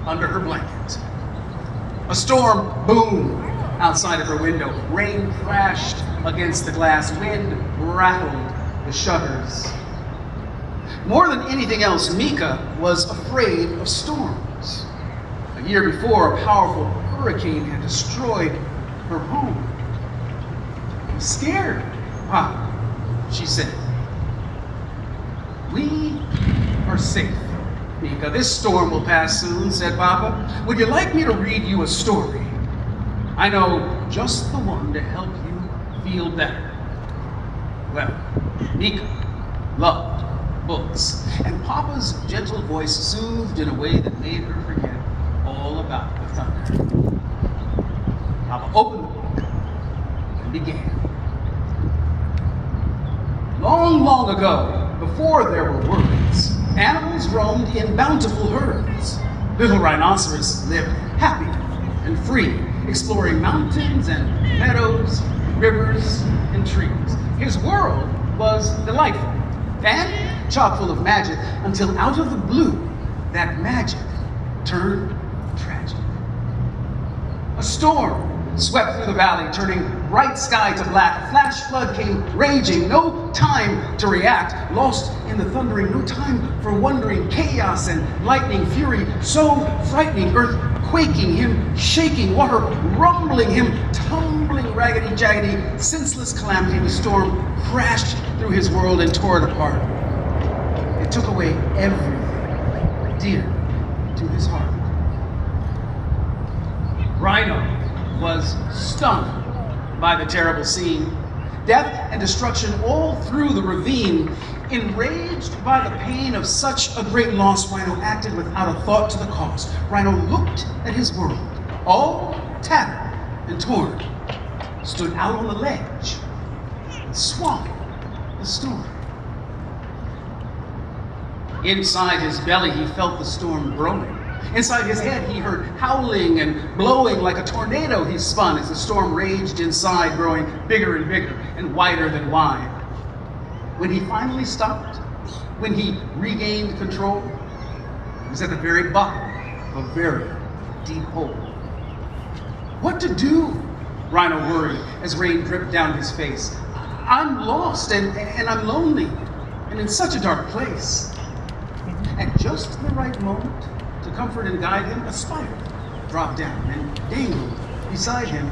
under her blanket. A storm boomed outside of her window. Rain crashed against the glass. Wind rattled the shutters. More than anything else, Mika was afraid of storms. A year before, a powerful hurricane had destroyed her home. "I'm scared, Papa," she said. "We are safe, Mika. This storm will pass soon," said Papa. "Would you like me to read you a story? I know just the one to help you feel better." Well, Mika loved books, and Papa's gentle voice soothed in a way that made her forget all about the thunder. Papa opened the book and began. Long, long ago, before there were words, animals roamed in bountiful herds. Little rhinoceros lived happy and free, exploring mountains and meadows, rivers and trees. His world was delightful and chock full of magic, until out of the blue, that magic turned tragic. A storm swept through the valley, turning bright sky to black. A flash flood came raging, no time to react. Lost in the thundering, no time for wondering. Chaos and lightning fury, so frightening. Earth quaking, him shaking. Water rumbling, him tumbling raggedy-jaggedy. Senseless calamity. The storm crashed through his world and tore it apart. It took away everything dear to his heart. Rhino was stunned by the terrible scene. Death and destruction all through the ravine. Enraged by the pain of such a great loss, Rhino acted without a thought to the cost. Rhino looked at his world, all tattered and torn, stood out on the ledge, and swallowed the storm. Inside his belly, he felt the storm growing. Inside his head, he heard howling and blowing like a tornado. He spun as the storm raged inside, growing bigger and bigger and wider than wide. When he finally stopped, when he regained control, he was at the very bottom of a very deep hole. What to do? Rhino worried as rain dripped down his face. "I'm lost and I'm lonely and in such a dark place." At just the right moment, to comfort and guide him, a spider dropped down and dangled beside him.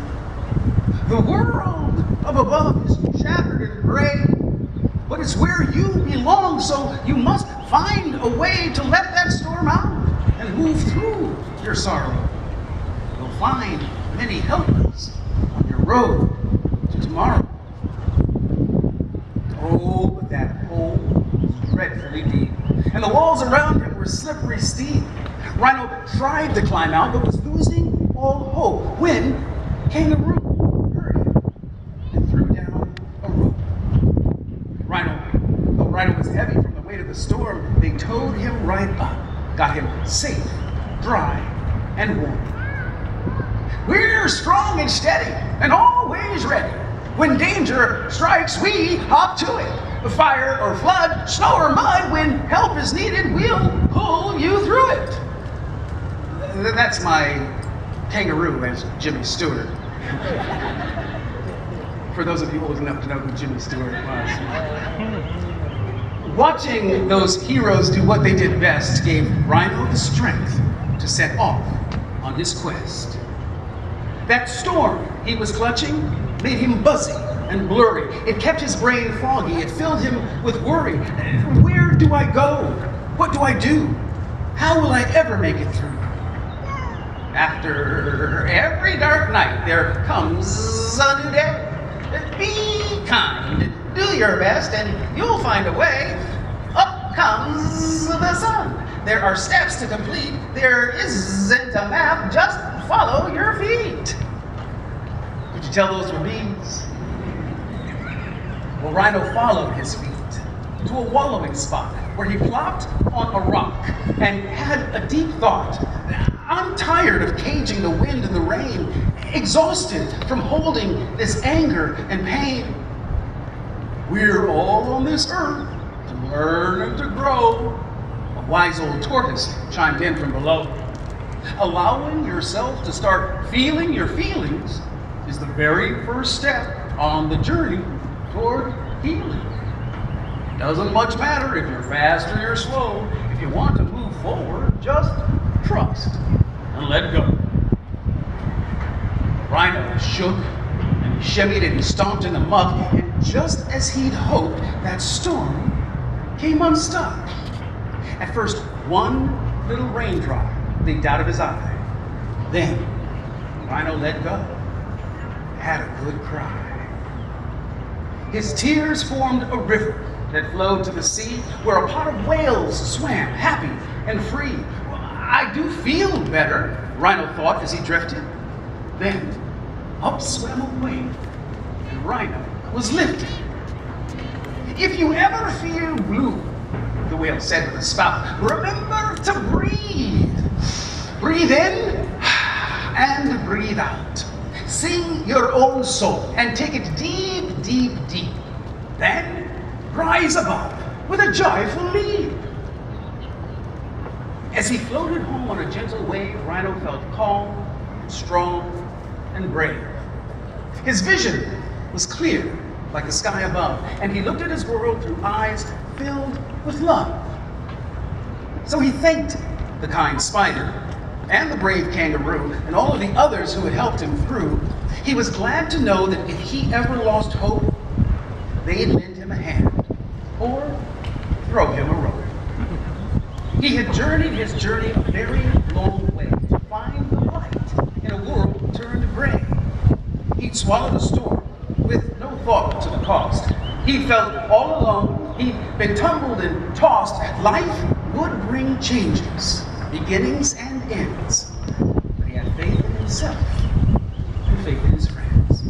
"The world up above is shattered and gray, but it's where you belong, so you must find a way to let that storm out and move through your sorrow. You'll find many helpers on your road to tomorrow." Oh, but that hole was dreadfully deep, and the walls around him were slippery steel. Rhino tried to climb out, but was losing all hope when Kangaroo heard him and threw down a rope. Though Rhino was heavy from the weight of the storm, they towed him right up, got him safe, dry, and warm. "We're strong and steady and always ready. When danger strikes, we hop to it. Fire or flood, snow or mud, when help is needed, we'll pull you through it." That's my kangaroo, as Jimmy Stewart. For those of you old enough to know who Jimmy Stewart was. Watching those heroes do what they did best gave Rhino the strength to set off on his quest. That storm he was clutching made him buzzy and blurry. It kept his brain foggy. It filled him with worry. Where do I go? What do I do? How will I ever make it through? After every dark night, there comes a new day. Be kind, do your best, and you'll find a way. Up comes the sun. There are steps to complete. There isn't a map, just follow your feet. Could you tell those were bees? Well, Rhino followed his feet to a wallowing spot where he plopped on a rock and had a deep thought. I'm tired of caging the wind and the rain, exhausted from holding this anger and pain. We're all on this earth to learn and to grow. A wise old tortoise chimed in from below. Allowing yourself to start feeling your feelings is the very first step on the journey toward healing. It doesn't much matter if you're fast or you're slow. If you want to move forward, just trust and let go. Rhino shook and he shimmied and he stomped in the muck, and just as he'd hoped, that storm came unstuck. At first, one little raindrop leaked out of his eye. Then, Rhino let go, had a good cry. His tears formed a river that flowed to the sea, where a pot of whales swam, happy and free. Well, I do feel better, Rhino thought as he drifted. Then, up swam a wave, and Rhino was lifted. If you ever feel blue, the whale said with a spout, remember to breathe. Breathe in and breathe out. Sing your own soul and take it deep, deep, deep. Then rise above with a joyful leap. As he floated home on a gentle wave, Rhino felt calm, strong, and brave. His vision was clear like the sky above, and he looked at his world through eyes filled with love. So he thanked the kind spider and the brave kangaroo and all of the others who had helped him through. He was glad to know that if he ever lost hope, they'd lend him a hand or throw him a rope. He had journeyed his journey a very long way to find the light in a world turned gray. He'd swallowed a storm with no thought to the cost. He felt all alone. He'd been tumbled and tossed. Life would bring changes, beginnings and ends. But he had faith in himself and faith in his friends.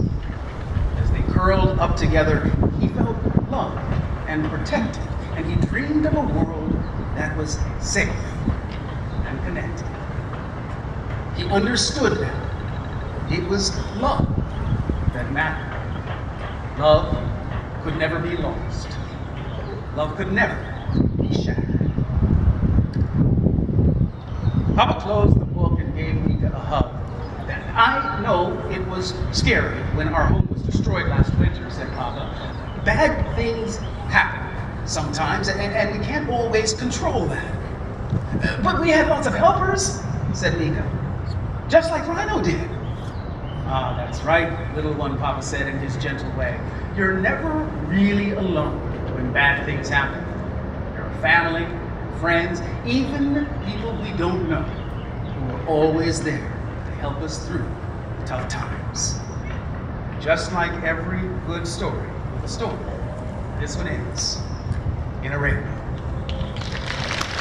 As they curled up together, he felt loved and protected, and he dreamed of a world that was safe and connected. He understood that it was love that mattered. Love could never be lost. Love could never be shattered. Papa closed the book and gave Mika a hug. I know it was scary when our home was destroyed last winter, said Papa. Bad things happen sometimes, and we can't always control that. But we had lots of helpers, said Mika, just like Rhino did. Ah, that's right, little one, Papa said in his gentle way. You're never really alone when bad things happen. There are family, friends, even people we don't know, who are always there to help us through the tough times. Just like every good story with a storm, this one ends in a rainbow.